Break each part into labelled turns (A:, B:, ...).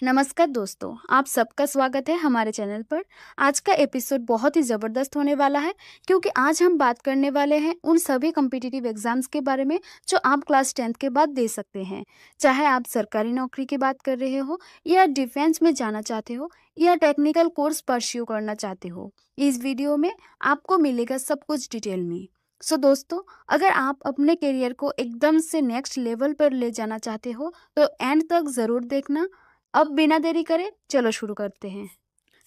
A: नमस्कार दोस्तों, आप सबका स्वागत है हमारे चैनल पर। आज का एपिसोड बहुत ही ज़बरदस्त होने वाला है क्योंकि आज हम बात करने वाले हैं उन सभी कॉम्पिटिटिव एग्जाम्स के बारे में जो आप क्लास 10th के बाद दे सकते हैं। चाहे आप सरकारी नौकरी की बात कर रहे हो या डिफेंस में जाना चाहते हो या टेक्निकल कोर्स परस्यू करना चाहते हो, इस वीडियो में आपको मिलेगा सब कुछ डिटेल में। दोस्तों, अगर आप अपने करियर को एकदम से नेक्स्ट लेवल पर ले जाना चाहते हो तो एंड तक ज़रूर देखना। अब बिना देरी करे चलो शुरू करते हैं।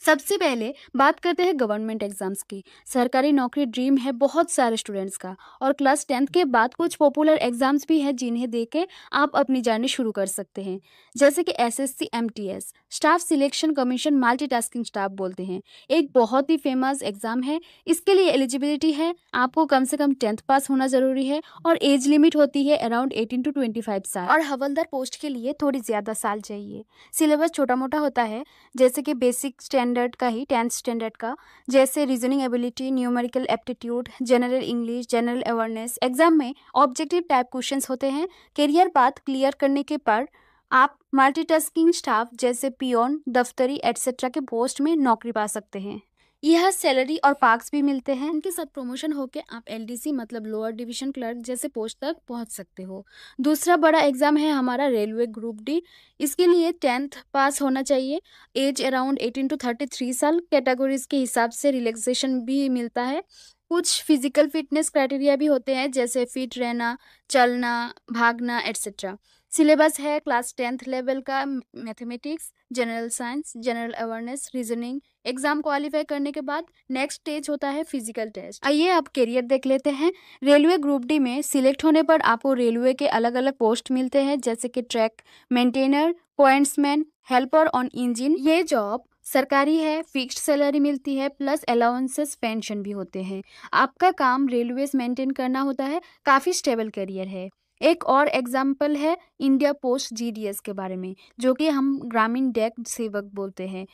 A: सबसे पहले बात करते हैं गवर्नमेंट एग्जाम्स की। सरकारी नौकरी ड्रीम है बहुत सारे स्टूडेंट्स का, और क्लास 10th के बाद कुछ पॉपुलर एग्जाम्स भी हैं जिन्हें देके आप अपनी जर्नी शुरू कर सकते हैं, जैसे कि SSC MTS, staff selection commission multitasking staff बोलते हैं। एक बहुत ही फेमस एग्जाम है। इसके लिए एलिजिबिलिटी है आपको कम से कम 10th पास होना जरूरी है, और एज लिमिट होती है अराउंड 18 to 25 साल, और हवलदार पोस्ट के लिए थोड़ी ज़्यादा साल चाहिए। सिलेबस छोटा मोटा होता है, जैसे कि बेसिक स्टैंडर्ड का ही 10th स्टैंडर्ड का, जैसे reasoning ability, numerical aptitude, general English, general awareness. Exam में ऑब्जेक्टिव टाइप क्वेश्चंस होते हैं। करियर पाथ क्लियर करने के पर आप मल्टीटास्किंग स्टाफ जैसे पियोन, दफ्तरी एटसेट्रा के पोस्ट में नौकरी पा सकते हैं। यह सैलरी और पार्क्स भी मिलते हैं। इनके साथ प्रमोशन होकर आप एलडीसी मतलब लोअर डिवीजन क्लर्क जैसे पोस्ट तक पहुंच सकते हो। दूसरा बड़ा एग्जाम है हमारा रेलवे ग्रुप डी। इसके लिए 10th पास होना चाहिए। एज अराउंड 18 to 33 साल। कैटेगरीज के हिसाब से रिलैक्सेशन भी मिलता है। कुछ फिजिकल फिटनेस क्राइटेरिया भी होते हैं, जैसे फिट रहना, चलना, भागना एटसेट्रा। सिलेबस है क्लास 10th लेवल का mathematics, general science, general awareness, reasoning. Exam qualify करने के बाद नेक्स्ट स्टेज होता है फिजिकल टेस्ट। आइए अब करियर देख लेते हैं। रेलवे ग्रुप डी में सिलेक्ट होने पर आपको रेलवे के अलग अलग पोस्ट मिलते हैं, जैसे कि track maintainer, pointsman, helper on engine. ये जॉब सरकारी है, फिक्स्ड सैलरी मिलती है, प्लस अलाउंसेस पेंशन भी होते हैं। आपका काम रेलवेज मेंटेन करना होता है। काफ़ी स्टेबल करियर है। एक और एग्जाम्पल है इंडिया पोस्ट जीडीएस के बारे में, जो कि हम ग्रामीण डाक सेवक बोलते हैं,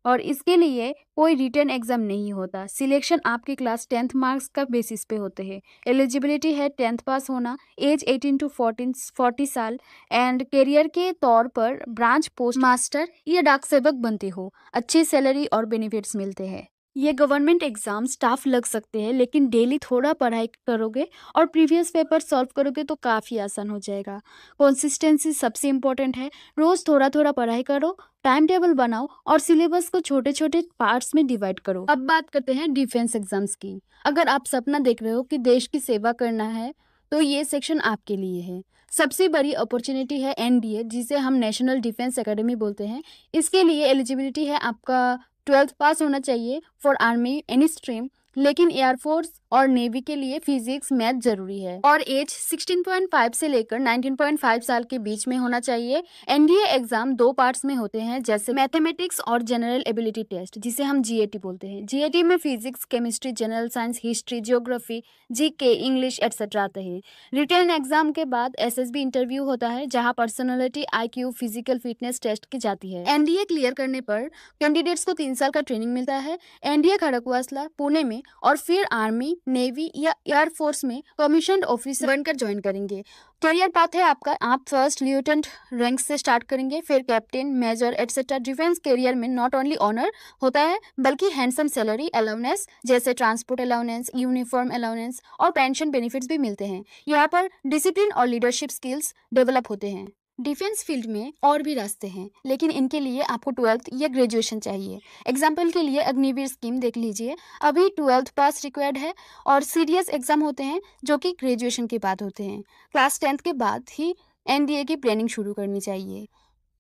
A: और इसके लिए कोई रिटर्न एग्जाम नहीं होता। सिलेक्शन आपके क्लास 10th मार्क्स का बेसिस पे होते हैं। एलिजिबिलिटी है 10th पास होना, एज 18 to 40 साल, एंड करियर के तौर पर ब्रांच पोस्ट मास्टर या डाक सेवक बनते हो। अच्छी सैलरी और बेनिफिट्स मिलते हैं। ये गवर्नमेंट एग्जाम स्टाफ लग सकते हैं, लेकिन डेली थोड़ा पढ़ाई करोगे और प्रीवियस पेपर सॉल्व करोगे तो काफ़ी आसान हो जाएगा। कंसिस्टेंसी सबसे इम्पोर्टेंट है। रोज़ थोड़ा थोड़ा पढ़ाई करो, टाइम टेबल बनाओ और सिलेबस को छोटे छोटे पार्ट्स में डिवाइड करो। अब बात करते हैं डिफेंस एग्जाम्स की। अगर आप सपना देख रहे हो कि देश की सेवा करना है तो ये सेक्शन आपके लिए है। सबसे बड़ी अपॉर्चुनिटी है एनडीए, जिसे हम नेशनल डिफेंस एकेडमी बोलते हैं। इसके लिए एलिजिबिलिटी है आपका 12th पास होना चाहिए फॉर आर्मी एनी स्ट्रीम, लेकिन एयरफोर्स और नेवी के लिए फिजिक्स मैथ जरूरी है, और एज 16.5 से लेकर 19.5 साल के बीच में होना चाहिए। एनडीए एग्जाम 2 पार्ट्स में होते हैं, जैसे मैथमेटिक्स और जनरल एबिलिटी टेस्ट, जिसे हम जीएटी बोलते हैं। जीएटी में physics, chemistry, general science, history, geography, GK, English etcetera आते हैं। रिटन एग्जाम के बाद एसएसबी इंटरव्यू होता है, जहाँ personality, IQ, physical fitness test की जाती है। एनडीए क्लियर करने पर कैंडिडेट्स को 3 साल का ट्रेनिंग मिलता है। एनडीए खड़गवासला, पुणे में, और फिर आर्मी, नेवी या एयरफोर्स में कमीशन ऑफिसर बनकर ज्वाइन करेंगे। करियर पाथ है आपका, आप फर्स्ट लेफ्टिनेंट रैंक से स्टार्ट करेंगे, फिर captain, major etcetera. Defence career में नॉट ओनली ऑनर होता है, बल्कि हैंडसम सैलरी, अलाउंस जैसे ट्रांसपोर्ट अलाउंस, यूनिफॉर्म अलाउंस और पेंशन बेनिफिट्स भी मिलते हैं। यहाँ पर डिसिप्लिन और लीडरशिप स्किल्स डेवलप होते हैं। डिफेंस फील्ड में और भी रास्ते हैं, लेकिन इनके लिए आपको 12th या ग्रेजुएशन चाहिए। एग्जाम्पल के लिए अग्निवीर स्कीम देख लीजिए। अभी 12th पास रिक्वायर्ड है, और सीरियस एग्जाम होते हैं जो कि ग्रेजुएशन के बाद होते हैं। क्लास 10th के बाद ही एनडीए की प्लानिंग शुरू करनी चाहिए।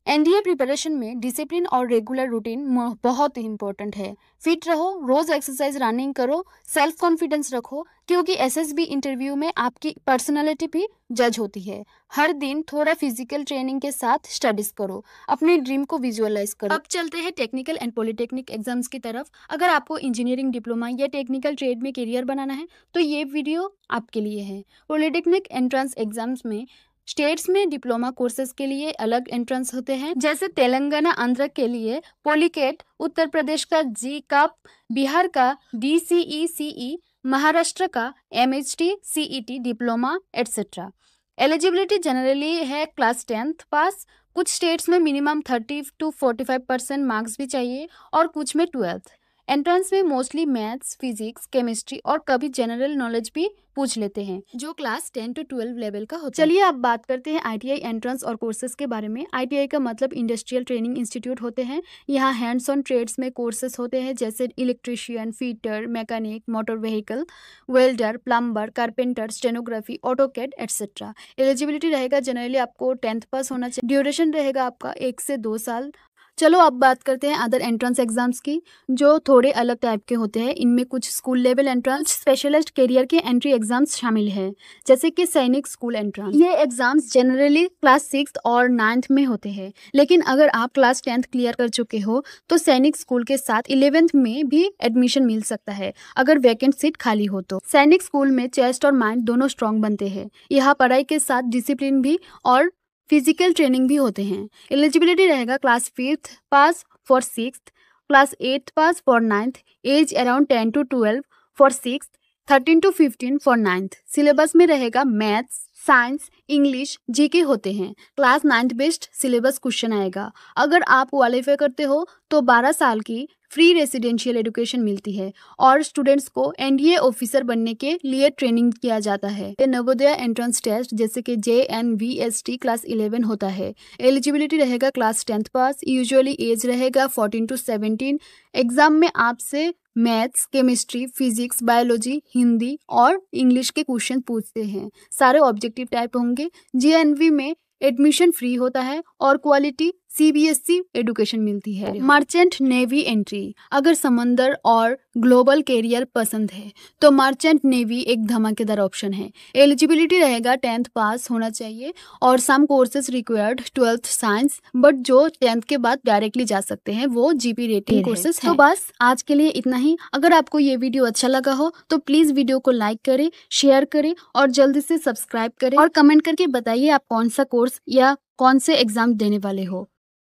A: एनडीए प्रिपरेशन में डिसिप्लिन और रेगुलर रूटीन बहुत ही इंपॉर्टेंट है। फिट रहो, रोज एक्सरसाइज, रनिंग करो, सेल्फ कॉन्फिडेंस रखो, क्योंकि एसएसबी इंटरव्यू में आपकी पर्सनालिटी भी जज होती है। हर दिन थोड़ा फिजिकल ट्रेनिंग के साथ स्टडीज करो, अपनी ड्रीम को विजुअलाइज करो। अब चलते हैं टेक्निकल एंड पॉलिटेक्निक एग्जाम्स की तरफ। अगर आपको इंजीनियरिंग, डिप्लोमा या टेक्निकल ट्रेड में करियर बनाना है तो ये वीडियो आपके लिए है। पॉलिटेक्निक एंट्रेंस एग्जाम्स में स्टेट्स में डिप्लोमा कोर्सेज के लिए अलग एंट्रेंस होते हैं, जैसे तेलंगाना, आंध्र के लिए पॉलीकेट, उत्तर प्रदेश का जी कप, बिहार का बीसीई, महाराष्ट्र का MHT, CET diploma etcetera. Eligibility generally है क्लास 10th पास, कुछ स्टेट्स में मिनिमम 30 to 45% मार्क्स भी चाहिए और कुछ में 12th। एंट्रेंस में मोस्टली मैथ्स, फिजिक्स, केमिस्ट्री और कभी जनरल नॉलेज भी पूछ लेते हैं जो क्लास 10 to 12 लेवल का होता है। चलिए अब बात करते हैं आईटीआई एंट्रेंस और कोर्सेज के बारे में। आईटीआई का मतलब इंडस्ट्रियल ट्रेनिंग इंस्टीट्यूट होते हैं। यहाँ हैंड्स ऑन ट्रेड्स में कोर्सेज होते हैं जैसे electrician, fitter, mechanic, motor vehicle, welder, plumber, carpenter, stenography, AutoCAD etcetera. Eligibility रहेगा जनरली आपको 10th पास होना चाहिए। ड्यूरेशन रहेगा आपका 1 से 2 साल। चलो अब बात करते हैं अदर एंट्रेंस एग्जाम्स की जो थोड़े अलग टाइप के होते हैं। इनमें कुछ school level entrance, specialist career के एंट्री एग्जाम्स शामिल है जैसे कि सैनिक स्कूल एंट्रेंस। ये एग्जाम्स जनरली क्लास 6 और 9th में होते हैं, लेकिन अगर आप क्लास 10th क्लियर कर चुके हो तो सैनिक स्कूल के साथ 11th में भी एडमिशन मिल सकता है अगर वैकेंट सीट खाली हो तो। सैनिक स्कूल में चेस्ट और माइंड दोनों स्ट्रॉन्ग बनते हैं। यहाँ पढ़ाई के साथ डिसिप्लिन भी और फिजिकल ट्रेनिंग भी होते हैं। एलिजिबिलिटी रहेगा class 5th pass for 6th, class 8th pass for 9th, age around 10 to 12 for 6th, 13 to 15 for 9th। Syllabus में रहेगा मैथ्स, साइंस, इंग्लिश, जीके होते हैं। Class 9th based syllabus question आएगा। अगर आप क्वालिफाई करते हो तो 12 साल की फ्री रेसिडेंशियल एजुकेशन मिलती है और स्टूडेंट्स को एनडीए ऑफिसर बनने के लिए ट्रेनिंग किया जाता है। नवोदय एंट्रेंस टेस्ट जैसे कि JNVST क्लास 11 होता है। एलिजिबिलिटी रहेगा क्लास 10th पास। यूजुअली एज रहेगा 14 to 17। एग्जाम में आपसे maths, chemistry, physics, biology, Hindi और इंग्लिश के क्वेश्चन पूछते हैं। सारे ऑब्जेक्टिव टाइप होंगे। JNV में एडमिशन फ्री होता है और क्वालिटी CBSE एडुकेशन मिलती है। मर्चेंट नेवी एंट्री, अगर समंदर और ग्लोबल कैरियर पसंद है तो मर्चेंट नेवी एक धमाकेदार ऑप्शन है। एलिजिबिलिटी रहेगा 10th पास होना चाहिए और some courses required 12th science, but जो 10th के बाद डायरेक्टली जा सकते हैं वो GP रेटिंग कोर्सेज है। तो बस आज के लिए इतना ही। अगर आपको ये वीडियो अच्छा लगा हो तो प्लीज वीडियो को लाइक करें, शेयर करें और जल्दी से सब्सक्राइब करें और कमेंट करके बताइए आप कौन सा कोर्स या कौन से एग्जाम देने वाले हो।